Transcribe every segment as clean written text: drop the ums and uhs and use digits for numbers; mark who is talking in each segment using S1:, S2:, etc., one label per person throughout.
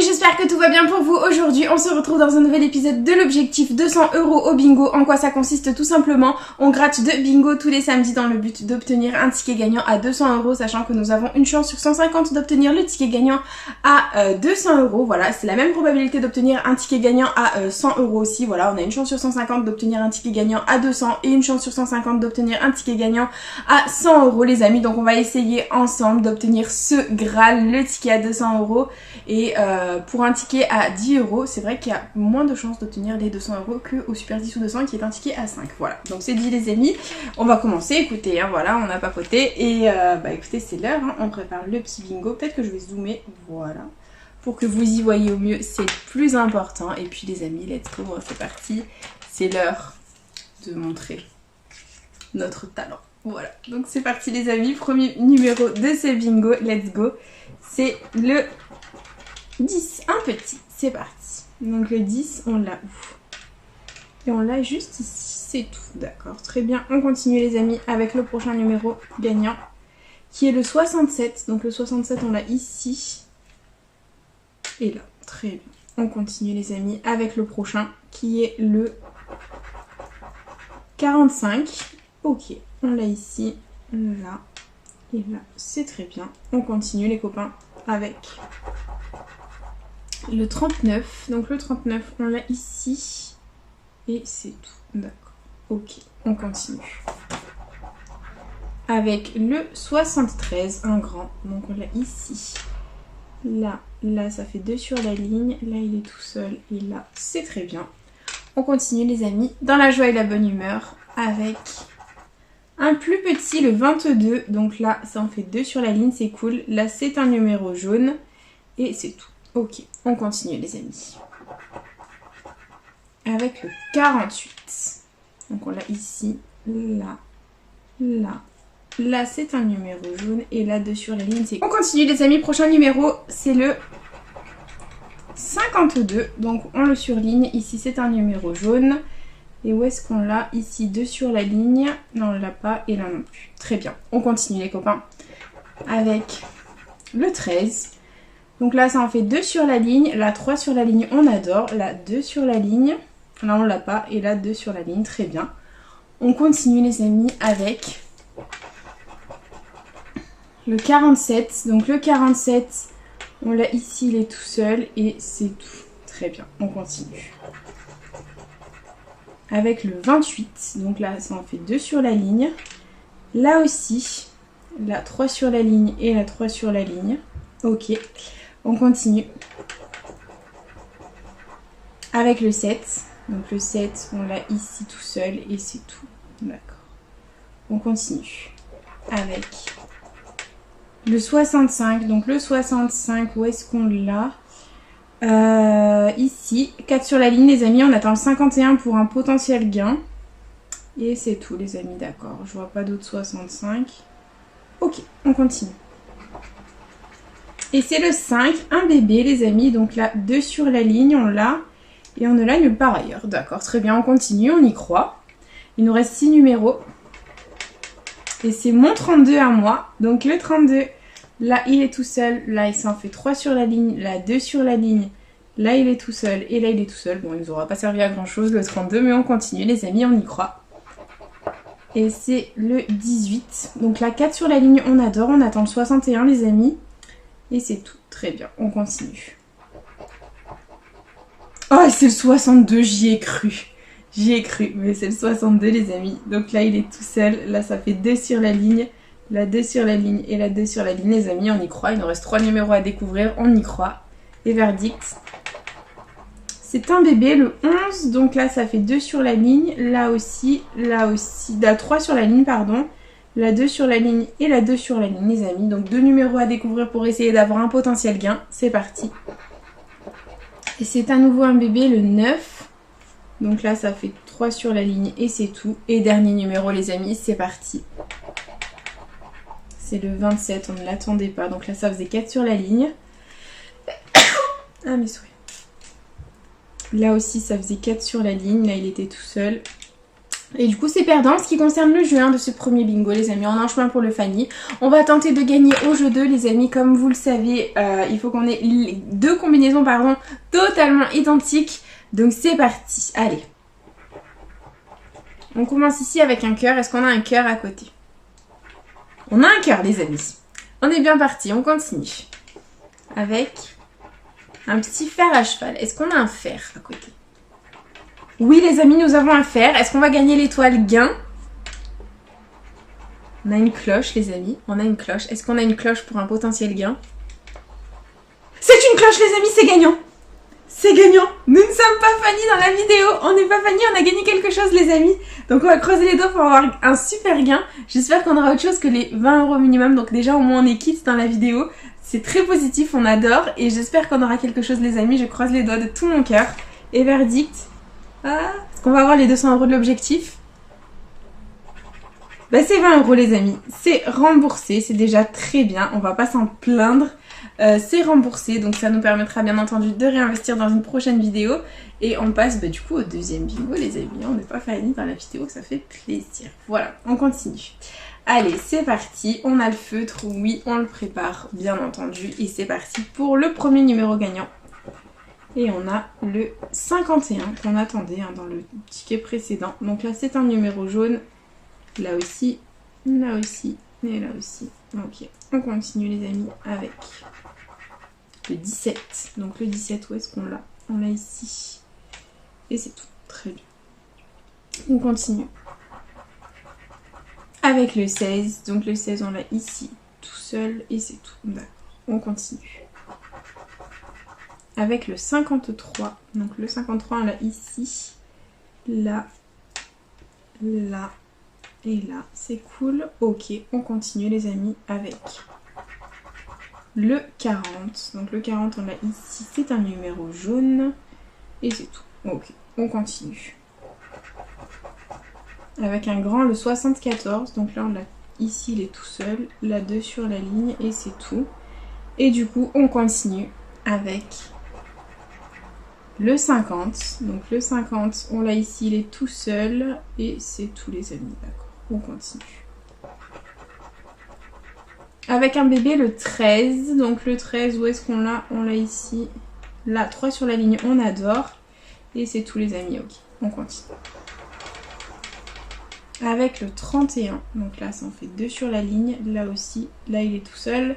S1: j'espère que tout va bien pour vous. Aujourd'hui, on se retrouve dans un nouvel épisode de l'objectif 200 € au bingo. En quoi ça consiste? Tout simplement, on gratte de bingo tous les samedis dans le but d'obtenir un ticket gagnant à 200 €, sachant que nous avons une chance sur 150 d'obtenir le ticket gagnant à 200 €. Voilà, c'est la même probabilité d'obtenir un ticket gagnant à 100 € aussi. Voilà, on a une chance sur 150 d'obtenir un ticket gagnant à 200 et une chance sur 150 d'obtenir un ticket gagnant à 100 € les amis. Donc on va essayer ensemble d'obtenir ce Graal, le ticket à 200 €. Et pour un ticket à 10 €, c'est vrai qu'il y a moins de chances d'obtenir les 200 € que au Super 10 ou 200 qui est un ticket à 5. Voilà, donc c'est dit les amis, on va commencer. Écoutez, hein, voilà, on a papoté et écoutez, c'est l'heure, hein, on prépare le petit bingo. Peut-être que je vais zoomer, voilà, pour que vous y voyez au mieux, c'est le plus important. Et puis les amis, let's go, c'est parti, c'est l'heure de montrer notre talent. Voilà, donc c'est parti les amis, premier numéro de ce bingo, let's go, c'est le 10, un petit, c'est parti. Donc le 10, on l'a où? Et on l'a juste ici, c'est tout, d'accord, très bien. On continue les amis avec le prochain numéro gagnant, qui est le 67. Donc le 67, on l'a ici, et là, très bien. On continue les amis avec le prochain, qui est le 45. Ok, on l'a ici, là, et là, c'est très bien. On continue les copains avec le 39. Donc le 39, on l'a ici, et c'est tout, d'accord. Ok, on continue. Avec le 73, un grand, donc on l'a ici. Là, là, ça fait 2 sur la ligne, là il est tout seul, et là, c'est très bien. On continue les amis, dans la joie et la bonne humeur, avec un plus petit, le 22, donc là ça en fait 2 sur la ligne, c'est cool. Là c'est un numéro jaune et c'est tout. Ok, on continue les amis. Avec le 48, donc on l'a ici, là, là. Là c'est un numéro jaune et là 2 sur la ligne, c'est cool. On continue les amis, prochain numéro c'est le 52, donc on le surligne, ici c'est un numéro jaune. Et où est-ce qu'on l'a? Ici, 2 sur la ligne. Non, on l'a pas et là non plus. Très bien. On continue les copains. Avec le 13. Donc là, ça en fait 2 sur la ligne. Là, 3 sur la ligne, on adore. Là, 2 sur la ligne. Là, on l'a pas. Et là, 2 sur la ligne. Très bien. On continue les amis avec le 47. Donc le 47, on l'a ici, il est tout seul. Et c'est tout. Très bien. On continue. Avec le 28, donc là ça en fait 2 sur la ligne. Là aussi, là 3 sur la ligne et là 3 sur la ligne. Ok, on continue. Avec le 7, donc le 7 on l'a ici tout seul et c'est tout. D'accord, on continue. Avec le 65, donc le 65, où est-ce qu'on l'a? Ici, 4 sur la ligne les amis, on attend le 51 pour un potentiel gain. Et c'est tout les amis, d'accord. Je vois pas d'autres 65. Ok, on continue. Et c'est le 5, un bébé les amis. Donc là, 2 sur la ligne, on l'a. Et on ne l'a nulle part ailleurs. D'accord, très bien, on continue, on y croit. Il nous reste 6 numéros. Et c'est mon 32 à moi. Donc le 32... Là, il est tout seul. Là, il s'en fait 3 sur la ligne. Là, 2 sur la ligne. Là, il est tout seul. Et là, il est tout seul. Bon, il nous aura pas servi à grand chose, le 32. Mais on continue, les amis. On y croit. Et c'est le 18. Donc là, 4 sur la ligne. On adore. On attend le 61, les amis. Et c'est tout. Très bien. On continue. Oh, c'est le 62. J'y ai cru. J'y ai cru. Mais c'est le 62, les amis. Donc là, il est tout seul. Là, ça fait 2 sur la ligne. La 2 sur la ligne et la 2 sur la ligne les amis, on y croit. Il nous reste 3 numéros à découvrir, on y croit. Et verdict, c'est un bébé, le 11. Donc là ça fait 2 sur la ligne, là aussi, la 3 sur la ligne pardon. La 2 sur la ligne et la 2 sur la ligne les amis. Donc 2 numéros à découvrir pour essayer d'avoir un potentiel gain. C'est parti. Et c'est à nouveau un bébé, le 9. Donc là ça fait 3 sur la ligne et c'est tout. Et dernier numéro les amis, c'est parti. C'est le 27, on ne l'attendait pas. Donc là, ça faisait 4 sur la ligne. Ah, mes souhaits. Là aussi, ça faisait 4 sur la ligne. Là, il était tout seul. Et du coup c'est perdant. Ce qui concerne le jeu 1 de ce premier bingo les amis, en un chemin pour le Fanny. On va tenter de gagner au jeu 2 les amis. Comme vous le savez, il faut qu'on ait les deux combinaisons totalement identiques. Donc c'est parti, allez. On commence ici avec un cœur. Est-ce qu'on a un cœur à côté? On a un cœur les amis. On est bien parti, on continue. Avec un petit fer à cheval. Est-ce qu'on a un fer à côté? Oui les amis, nous avons un fer. Est-ce qu'on va gagner l'étoile gain? On a une cloche les amis, on a une cloche. Est-ce qu'on a une cloche pour un potentiel gain? C'est une cloche les amis, c'est gagnant. C'est gagnant. Nous ne sommes pas Fanny dans la vidéo. On n'est pas Fanny, on a gagné quelque chose les amis. Donc on va croiser les doigts pour avoir un super gain. J'espère qu'on aura autre chose que les 20 € minimum. Donc déjà au moins on est quitte dans la vidéo. C'est très positif, on adore. Et j'espère qu'on aura quelque chose les amis. Je croise les doigts de tout mon cœur. Et verdict. Ah, est-ce qu'on va avoir les 200 € de l'objectif? Bah c'est 20 € les amis. C'est remboursé, c'est déjà très bien. On va pas s'en plaindre. C'est remboursé, donc ça nous permettra bien entendu de réinvestir dans une prochaine vidéo. Et on passe du coup au deuxième bingo les amis. On n'est pas Fanny dans la vidéo, ça fait plaisir. Voilà, on continue. Allez, c'est parti. On a le feutre, oui, on le prépare bien entendu. Et c'est parti pour le premier numéro gagnant. Et on a le 51 qu'on attendait dans le ticket précédent. Donc là c'est un numéro jaune. Là aussi et là aussi. Ok, on continue les amis avec le 17. Donc le 17, où est-ce qu'on l'a? On l'a ici. Et c'est tout. Très bien. On continue. Avec le 16. Donc le 16, on l'a ici, tout seul. Et c'est tout. D'accord. On continue. Avec le 53. Donc le 53, on l'a ici, là, là. Et là, c'est cool. Ok, on continue les amis avec le 40. Donc le 40, on l'a ici. C'est un numéro jaune. Et c'est tout. Ok, on continue. Avec un grand, le 74. Donc là, on l'a ici, il est tout seul. Là, 2 sur la ligne. Et c'est tout. Et du coup, on continue avec le 50. Donc le 50, on l'a ici, il est tout seul. Et c'est tout les amis, d'accord. On continue. Avec un bébé, le 13. Donc le 13, où est-ce qu'on l'a? On l'a ici. Là, 3 sur la ligne, on adore. Et c'est tout les amis, ok. On continue. Avec le 31. Donc là, ça en fait 2 sur la ligne. Là aussi. Là, il est tout seul.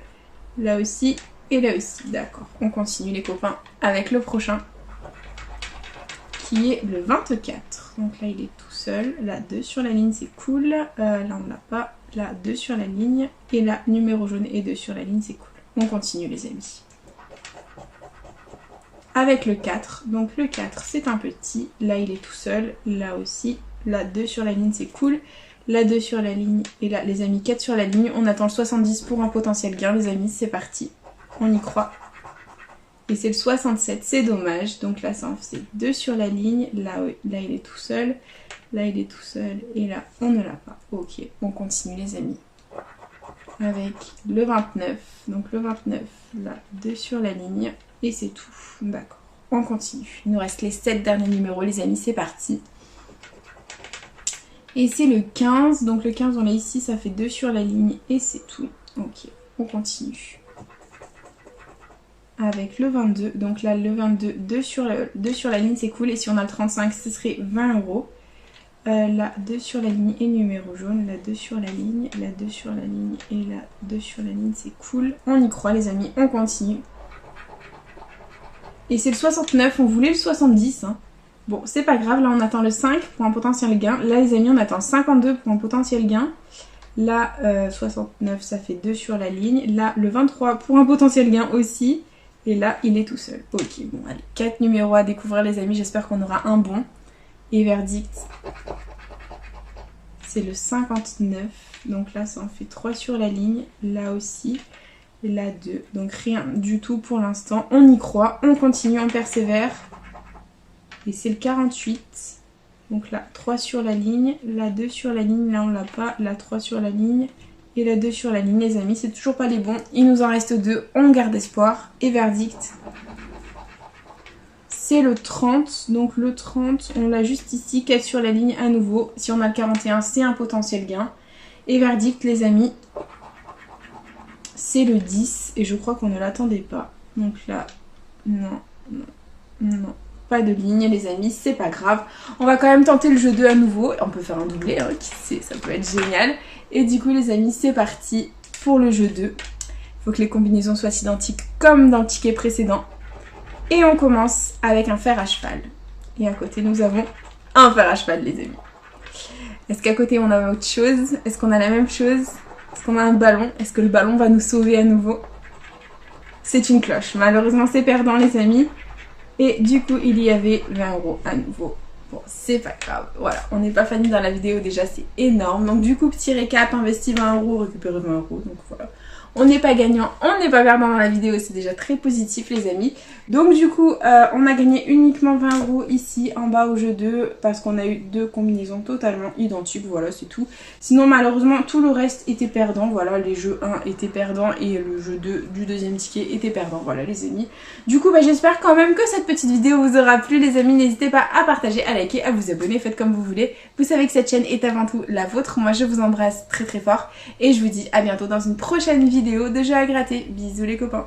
S1: Là aussi. Et là aussi. D'accord. On continue les copains avec le prochain. Qui est le 24. Donc là il est tout seul. Là 2 sur la ligne, c'est cool. Là on l'a pas. Là 2 sur la ligne. Et là numéro jaune et 2 sur la ligne, c'est cool. On continue les amis. Avec le 4. Donc le 4 c'est un petit. Là il est tout seul. Là aussi. Là 2 sur la ligne, c'est cool. Là 2 sur la ligne. Et là les amis 4 sur la ligne. On attend le 70 pour un potentiel gain les amis. C'est parti. On y croit. Et c'est le 67, c'est dommage. Donc là, ça en fait 2 sur la ligne. Là, il est tout seul. Là, il est tout seul. Et là, on ne l'a pas. Ok, on continue les amis. Avec le 29. Donc le 29, là, 2 sur la ligne. Et c'est tout. D'accord, on continue. Il nous reste les 7 derniers numéros les amis, c'est parti. Et c'est le 15. Donc le 15, on l'a ici, ça fait 2 sur la ligne. Et c'est tout. Ok, on continue. Avec le 22, donc là le 22, 2 sur la ligne c'est cool. Et si on a le 35 ce serait 20 €. Là 2 sur la ligne et numéro jaune. Là 2 sur la ligne, là 2 sur la ligne et là 2 sur la ligne, c'est cool. On y croit les amis, on continue. Et c'est le 69, on voulait le 70 hein. Bon c'est pas grave, là on attend le 5 pour un potentiel gain. Là les amis on attend 52 pour un potentiel gain. Là 69 ça fait 2 sur la ligne. Là le 23 pour un potentiel gain aussi. Et là, il est tout seul. Ok, bon, allez. 4 numéros à découvrir, les amis. J'espère qu'on aura un bon. Et verdict, c'est le 59. Donc là, ça en fait 3 sur la ligne. Là aussi. Là, 2. Donc rien du tout pour l'instant. On y croit. On continue, on persévère. Et c'est le 48. Donc là, 3 sur la ligne. Là, 2 sur la ligne. Là, on l'a pas. Là, 3 sur la ligne. Et là 2 sur la ligne les amis, c'est toujours pas les bons. Il nous en reste 2, on garde espoir. Et verdict, c'est le 30. Donc le 30, on l'a juste ici, 4 sur la ligne à nouveau. Si on a le 41, c'est un potentiel gain. Et verdict les amis, c'est le 10. Et je crois qu'on ne l'attendait pas. Donc là, non, non, non. Pas de ligne les amis, c'est pas grave. On va quand même tenter le jeu 2 à nouveau. On peut faire un doublé, hein, qui sait, ça peut être génial. Et du coup les amis, c'est parti pour le jeu 2. Il faut que les combinaisons soient identiques comme dans le ticket précédent. Et on commence avec un fer à cheval. Et à côté nous avons un fer à cheval les amis. Est-ce qu'à côté on a autre chose? Est-ce qu'on a la même chose? Est-ce qu'on a un ballon? Est-ce que le ballon va nous sauver à nouveau? C'est une cloche. Malheureusement c'est perdant les amis. Et du coup, il y avait 20 € à nouveau. Bon, c'est pas grave. Voilà, on n'est pas fani dans la vidéo déjà, c'est énorme. Donc du coup, petit récap, investi 20 €, récupéré 20 €. Donc voilà. On n'est pas gagnant, on n'est pas perdant dans la vidéo, c'est déjà très positif les amis. Donc du coup, on a gagné uniquement 20 € ici en bas au jeu 2 parce qu'on a eu 2 combinaisons totalement identiques, voilà c'est tout. Sinon malheureusement tout le reste était perdant, voilà les jeux 1 étaient perdants et le jeu 2 du deuxième ticket était perdant, voilà les amis. Du coup j'espère quand même que cette petite vidéo vous aura plu les amis, n'hésitez pas à partager, à liker, à vous abonner, faites comme vous voulez. Vous savez que cette chaîne est avant tout la vôtre, moi je vous embrasse très très fort et je vous dis à bientôt dans une prochaine vidéo de jeux à gratter. Bisous les copains.